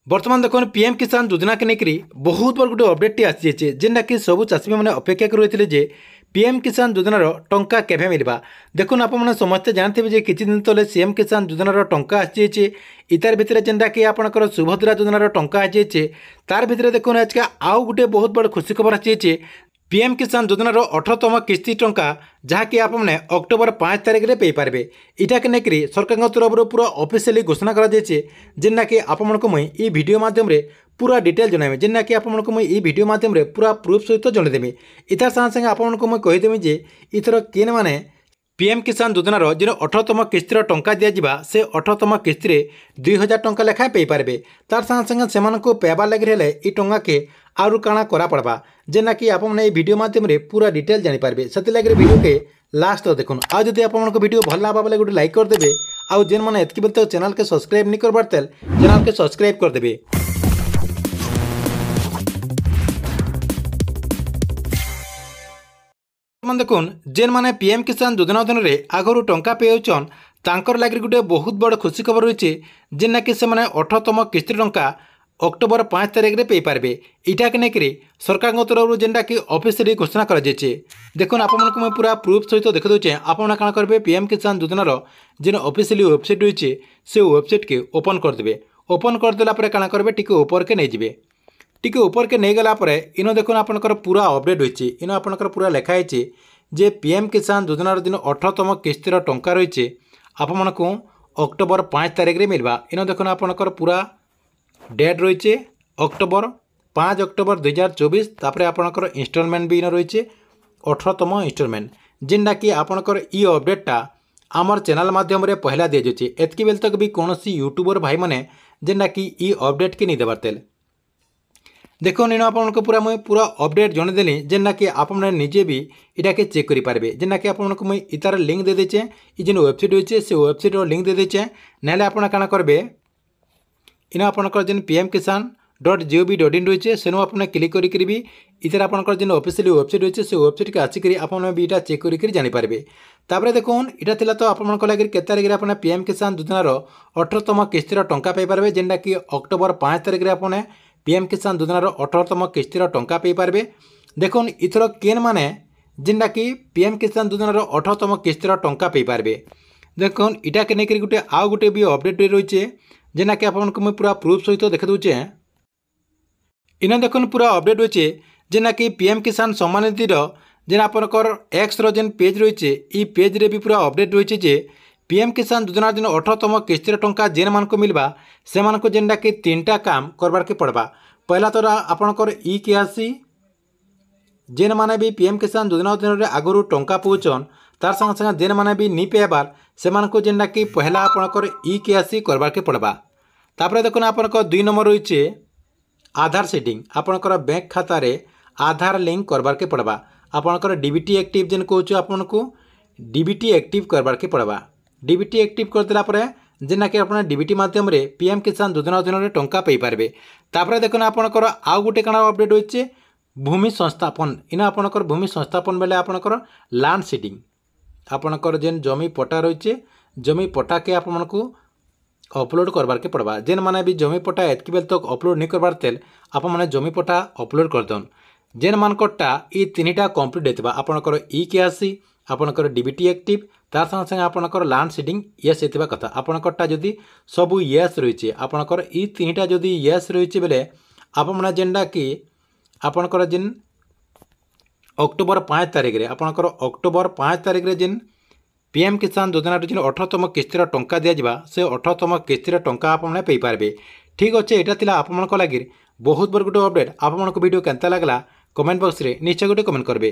बर्तमान देखो पीएम किसान योजना के लेकर बहुत बड़ गोटे अपडेट आसी जाइए जेनटा कि सब चाषी मैंने अपेक्षा कर रही जे पीएम किसान योजनार टंका केभे मिलवा। देखो आपने समस्ते जानते जे किछि दिन तले सीएम किसान योजनार टंका आसी जाइए। इतार भितर जेनटा कि आपंकर सुभद्रा योजनार टंका आसी जाइए। तार भितर देखो आज के आउ गोटे बहुत बड़ खुशी खबर आसी जाइए। पीएम किसान योजनार 18तम किस्ती टंका जहाँकि आपने अक्टोबर 5 तारिख में पाइपारे। इटा के लेकर सरकार तरफ पूरा ऑफिशियली घोषणा करा जेना कि आपको मुई ई वीडियो माध्यम पूरा डिटेल जनइबी जेना कि आपको मुई ई वीडियो माध्यम पूरा प्रूफ सहित जनईदेवी। इतार सागे सागे आपको मुई कहीदेवी जे इथर केन माने पीएम किसान योजनार जो 18तम किस्तिर टंका दिजा से 18तम किस्ती 2000 टंका लेखाएं पाइपारे। तार सागे सागे से पेबार लगे ये टंका के आरु काଣା करा पड़वा जेना कि आपने वीडियो माध्यम पूरा डिटेल जानीपारे। से लगे वीडियो के लास्ट तक देखुन। आज जब आपको वीडियो भल लगा बोले गोटे लाइक करदे आउ जेन मैंने एतकी बेल तक चैनल के सब्सक्राइब नहीं करबार तेल चैनल के सब्सक्राइब करदे। देखुन जेन माने पीएम किसान योजना अधीन आगु टंका पाउन तांकर लगे गोटे बहुत बड़ खुशी खबर रही जेना कि 18तम किस्ती टंका अक्टोबर 5 तारिख में पाइपारे। इटा के लेकर सरकार तरफ जेनटा कि ऑफिशियली घोषणा कर देखो आपको मैं पूरा प्रूफ सहित देखी दूचे। आपना काण करेंगे पीएम किसान योजनार जेन ऑफिशियली वेबसाइट रही से वेबसाइट के ओपन करदे। ओपन करदेला काण करेंगे टिके ऊपर के नहीं जाए। टिके ऊपर के नहीं गला इन देखो आपंकर पूरा अपडेट होती इन आपंकर पूरा लिखाई जे पीएम किसान योजनार दिन 18तम किस्तिर टंका रही आपको अक्टोबर 5 तारिख में मिलवा। इन देखो आपंकर पूरा डेट रही अक्टोबर 5 अक्टोबर 2024। तापर आपंकर इन्स्टलमेंट भी इन रही 18तम इन्स्टलमेंट जेनटा कि आपंकर ई अपडेटा आमर चैनल माध्यम पहला दी जाए। एतकी बेल तक भी कौन यूट्यूबर भाई मैंने जेनटा कि ई अपडेट के नहीं देवार तेल देखो इन आपको पूरा मुझे पूरा अपडेट जनईदेली जेना कि आपने निजे भी इटा के चेक करेंगे। जेना कि आपको मुझे इतार लिंक दे देचे जेन वेबसाइट होचे से वेबसाइट लिंक दे देचे ना आप काण करेंगे इन आपंकर जेन pmkisan.gov.in रही से आपने क्लिक करी भी इधर आपंकर जेन ऑफिशियली वेबसाइट रही से वेबसाइट के आसिक आपने भी इटा चेक करी जानीपारे। तापर देखो इटा तो आपको लगे के तारिख में पीएम किसान योजनार 18तम किस्तिर टंका पाइपारे जेनटा कि अक्टोबर 5 तारिख में आपने पीएम किसान योजनार 18तम किस्तिर टंका पाइपारे। देखो इथर केन माने जेनटा कि पीएम किसान योजनार 18तम किस्तिर टंका पाइपारे। देखो इटा के लेकर गोटे आउ गोटे भी अपडेट रही जेना कि आपको मैं पूरा प्रूफ सहित देखी दूचे। इन देखो पूरा अपडेट होचे जेना कि पीएम किसान सम्मान निधिर जेन आपंकर एक्स जेन पेज रही ये पेज रे भी पूरा अपडेट रही जे पीएम किसान योजना दिन 18तम किस्तिर टंका जेन मान को मिलवा से मानको जेनटा कि 3टा काम करबार के पड़वा। पहला तो आपंकर ई केआसी जेन माने भी पीएम किसान योजना अधीन आगु टंका पाउन तार संगे संगे जेन माने भी नहीं पाइबार से मानको जेनटा कि पहला आपंकर ई केआसी करबार के पड़वा। तापर देखो आपंकर 2 नंबर रही आधार सेटिंग आपंकर बैंक खाता रे आधार लिंक करबार के पड़वा। आपंकर डीबीटी एक्टिव जेन कहूँ आपको डीबीटी एक्टिव करबार के पड़वा। डीबीटी एक्टिव करदेला जेना कि आप डीबीटी माध्यम पीएम किसान योजना अधीन टंका पाइपारे। तापर देखो आपंकर आउ गोटे काण अपडेट होचे भूमि संस्थापन इन आपंकर भूमि संस्थापन बेले आपंकर लैंड सीडिंग आपंकर जेन जमी पट्टा रही जमी पट्टा के आपको अपलोड करबार के पड़वा। जेन माने भी जमी पट्टा एतकी बेल तक अपलोड नहीं करबार तेल आप मैंने जमी पट्टा अपलोड करदन जेन मानकटा ये 3टा कंप्लीट होता आपंकर ई केआसी आपंकर डीबीटी एक्टिव तार संगे संगे आपंकर लैंड सीडिंग येस होता कथा। आपंकरटा जदि सबू येस रही आपंकर ई 3टा जदि येस रही बेले आप मैंने जेनटा कि आपंकर जेन अक्टोबर 5 तारिख में आपंकर अक्टोबर 5 तारिख में जेन पीएम किसान योजना जो 18तम किस्तिर टंका दिजा से 18तम किस्तिर टंका आपने पाइपारे। ठीक अच्छे यहाँ आपको लगे बहुत बड़ गोटे अपडेट। आपको वीडियो केनता लगला कमेंट बॉक्स रे निश्चय गोटे कमेंट करेंगे।